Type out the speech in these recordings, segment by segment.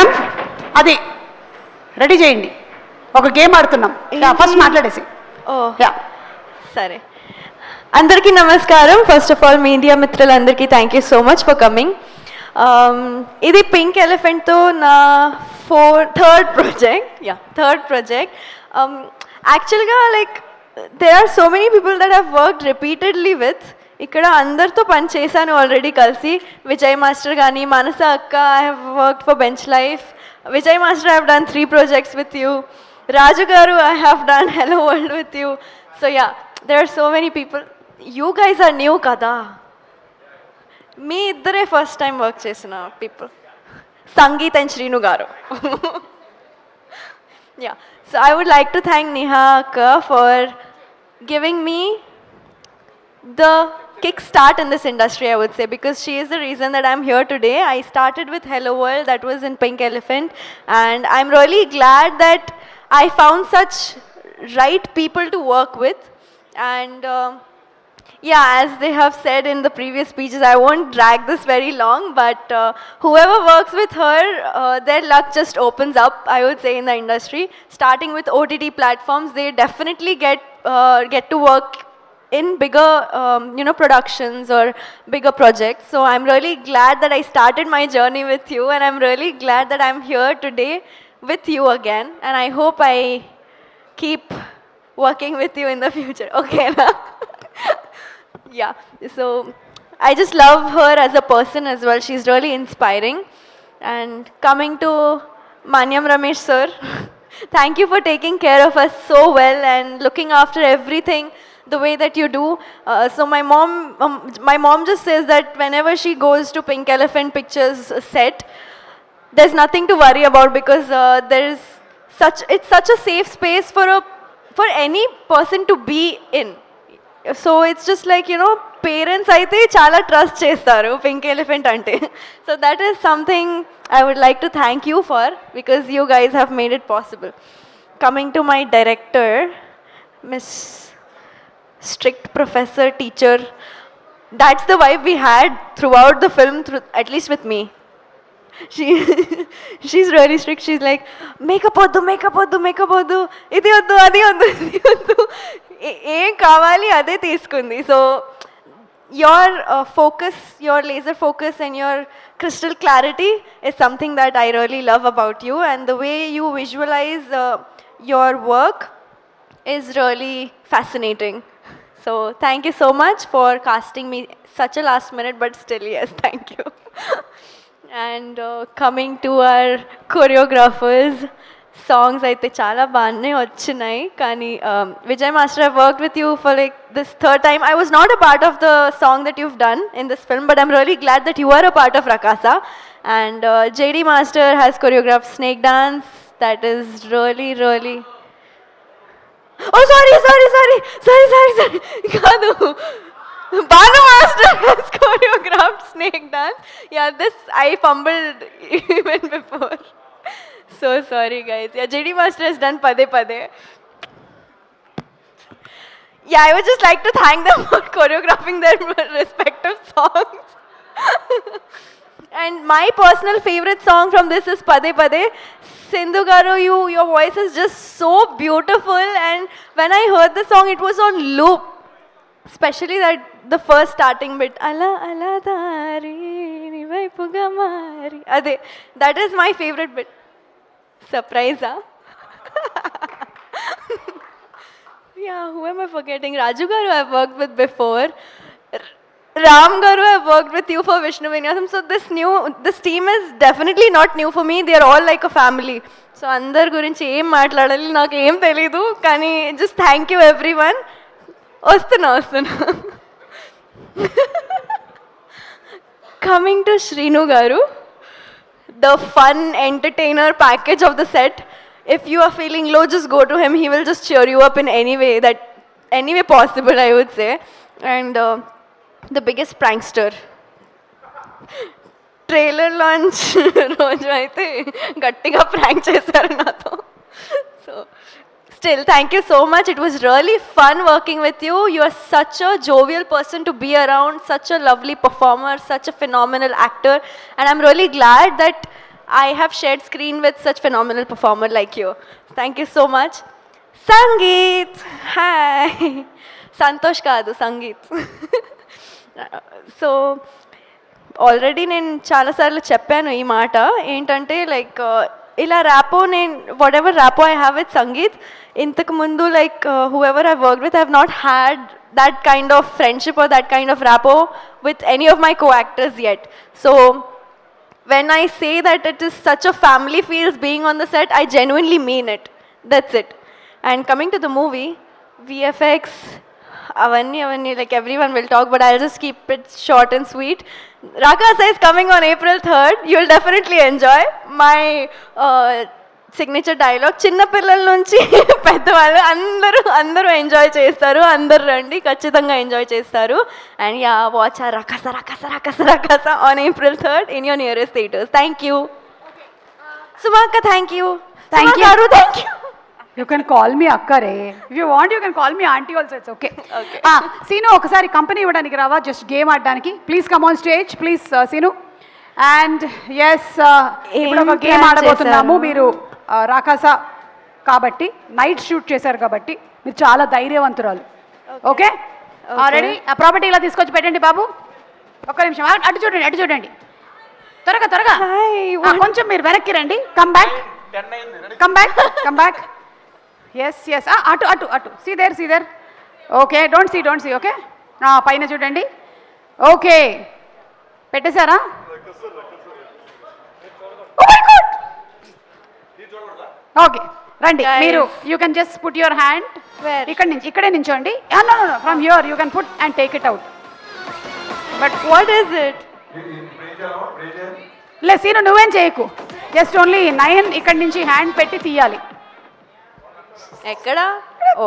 Madam అది ready చేయండి, ఒక గేమ్ ఆడుతున్నాం. ఫస్ట్ మాట్లాడేసి. ఓ సరే. అందరికీ నమస్కారం. ఫస్ట్ ఆఫ్ ఆల్ మీడియా మిత్రులందరికీ thank you so much for coming. ఇది పింక్ ఎలిఫెంట్తో నా థర్డ్ ప్రాజెక్ట్. యాక్చువల్గా like there are so many people that have worked repeatedly with. ఇక్కడ అందరితో పని చేశాను ఆల్రెడీ కలిసి. విజయ్ మాస్టర్ కానీ, మానస అక్క, I have worked for bench life. Vijay master I have done 3 projects with you. Raju garu, I have done Hello World with you. So yeah, there are so many people. You guys are new kada. Me iddare first time work chesina people. Sangeet and Shrinu garu. Yeah, so I would like to thank Neha akka for giving me the kickstart in this industry, I would say, because she is the reason that I'm here today. I started with Hello World, that was in Pink Elephant, and I'm really glad that I found such right people to work with. And yeah, as they have said in the previous speeches, I won't drag this very long, but whoever works with her, their luck just opens up, I would say, in the industry. Starting with OTT platforms, they definitely get to work in bigger productions or bigger projects. So I'm really glad that I started my journey with you, and I'm really glad that I'm here today with you again, and I hope I keep working with you in the future. Okay na? Yeah, so I just love her as a person as well. She's really inspiring. And coming to Manyam Ramesh sir, thank you for taking care of us so well and looking after everything the way that you do. So my mom just says that whenever she goes to Pink Elephant Pictures set, there's nothing to worry about, because it's such a safe space for any person to be in. So it's just like, parents aithe chala trust chestaru Pink Elephant ante. So that is something I would like to thank you for, because you guys have made it possible. Coming to my director, Miss Strict Professor Teacher, that's the vibe we had throughout the film, at least with me. She's really strict. She's like, makeup oddu, idi oddu, adi oddu, em kavali ade teeskundi. So your focus, your laser focus and your crystal clarity is something that I really love about you, and the way you visualize your work is really fascinating. So thank you so much for casting me such a last minute, but still yes, thank you. And coming to our choreographers, songs aithe chala baane vachinai, kani Vijay master, I've worked with you for like this third time. I was not a part of the song that you've done in this film, but I'm really glad that you are a part of Rakasa. And JD master has choreographed Snake Dance. That is really oh sorry kadu, Banu master has choreographed Snake Dance. Yeah, this I fumbled even before. So sorry guys. Yeah, JD master has done Pade Pade. Yeah, I would just like to thank them for choreographing their respective songs. And my personal favorite song from this is Pade Pade. Sindhu garu, your voice is just so beautiful, and when I heard the song, it was on loop. Especially the first starting bit, ala ala dari ni vaipuga mari, ade, that is my favorite bit. Surprise, huh? Yeah, who am I forgetting? Raju garu I've worked with before. Ram garu, I've worked with you for Vishnu Vinyasam. So this team is definitely not new for me. They are all like a family. So andar gurinchi em maatladali naaku em telidu, kani just thank you everyone. Ostuna. Coming to Shrinu garu, the fun entertainer package of the set. If you are feeling low, just go to him. He will just cheer you up in any way possible, I would say. And the biggest prankster. Trailer launch రోజు అయితే గట్టిగా prank చేశారు నాతో. So still, thank you so much. It was really fun working with you. You are such a jovial person to be around, such a lovely performer, such a phenomenal actor, and I'm really glad that I have shared screen with such phenomenal performer like you. Thank you so much. Sangeet, hi. Santosh kaadu, Sangeet. So already నేను చాలాసార్లు చెప్పాను ఈ మాట ఏంటంటే like ఇలా rapport నేను whatever rapport I have with Sangeeth ఇంతకు ముందు like whoever I work with I have not had that kind of friendship or that kind of rapport with any of my co-actors yet. So when I say that it is such a family feels being on the set, I genuinely mean it. That's it. And coming to the movie, VFX, avanni, like everyone will talk, but I'll just keep it short and sweet. Rakasa is coming on April 3rd. You'll definitely enjoy my signature dialogue. చిన్నపిల్లల నుంచి పెద్దవాళ్ళు అందరూ enjoy చేస్తారు. అందరు రండి, ఖచ్చితంగా enjoy చేస్తారు. And ya watch Rakasa Rakasa Rakasa Rakasa on April 3rd in your nearest theatres. Thank you సుమాక్క. Thank you. Thank you. You can call me అక్కరే. If you want, you can call me auntie also. It's okay. Seenu ఒకసారి company ఇవ్వడానికి రావా, just game ఆడడానికి. Please come on stage please Seenu. And yes ఇప్పుడు ఒక game ఆడబోతున్నాము. మీరు రాకాసా కాబట్టి నైట్ షూట్ చేశారు కాబట్టి మీరు చాలా ధైర్యవంతురాలు. Okay ready? ఆ ప్రాపర్టీ ఇలా తీసుకొచ్చి పెట్టండి బాబు. ఒక్క నిమిషం అటు చూడండి త్వరగా కొంచెం మీరు వెనక్కి రండి. Come back. ఎస్ అటు see there. Okay don't see. Okay పైన చూడండి. ఓకే పెట్టేశారా? ఓకే రండి మీరు. You can just put your hand ఇక్కడే నించోండి. No from here you can put and take it out. But what is it? లే సీను నువ్వేం చేయకు. జస్ట్ ఓన్లీ 9 ఇక్కడి నుంచి హ్యాండ్ పెట్టి తీయాలి. ఎక్కడ? Oh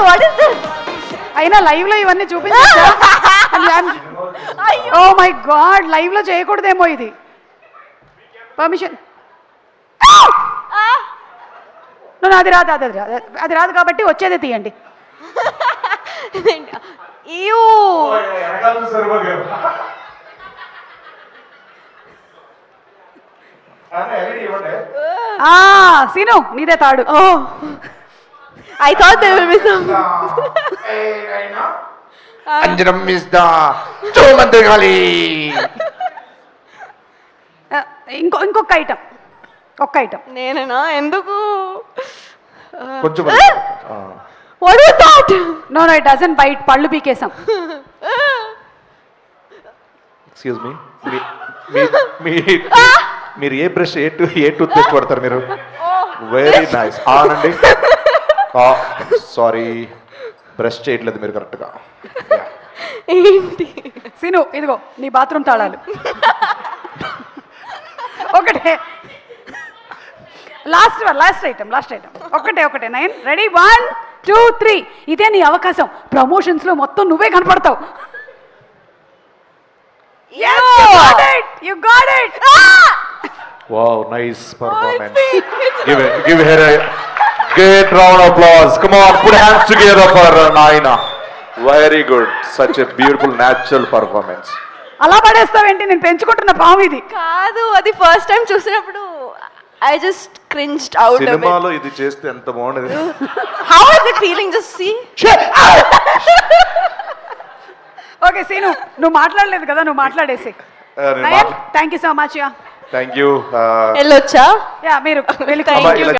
what is this? అయినా లైవ్ లో ఇవన్నీ చూపించా? ఓ మై గాడ్, లైవ్ లో చేయకూడదేమో ఇది. పర్మిషన్. అది రాదు కాబట్టి వచ్చేదే తీయండి. సీను నీదే తాడు. I thought there will be some. Anjanam is the Chomandragali. ఇంకొక ఐటమ్. నేనేనా? ఎందుకు? కొంచెం What is that? No, it doesn't bite. పళ్ళు పీకేసాం. ఎక్స్క్యూజ్ మీ మీరు ఏ బ్రష్ ఏ టూత్ పేస్ట్ వాడతారు మీరు? Very nice. అవునండి, సారీ బ్రష్ చేయట్లేదు మీరు కరెక్ట్గా. ఏంటి సీను ఇదిగో నీ బాత్రూమ్ తాళాలు. ఒకటే లాస్ట్ ఐటమ్. ఒకటే 9. రెడీ? 1 2 3. ఇదే నీ అవకాశం. ప్రమోషన్స్ లో మొత్తం నువ్వే కనపడతావు. You got it. Wow, nice performance. Give her a great round of applause. Come on, put hands together for Naina. Very good. Such a beautiful natural performance. అలా పడేస్తావేంటి? నేను పెంచుకుంటున్న పాము ఇది కాదు. అది ఫస్ట్ టైం చూసినప్పుడు I just cringed out of it. సినిమాలో ఇది చేస్తే ఎంత బాగుండేది. How is it feeling? Just see. Okay Seenu నువ్వు మాట్లాడలేదు కదా, నువ్వు మాట్లాడేసి. Thank you so much. Thank you. వెళ్ళొచ్చా? మీరు వెళ్ళి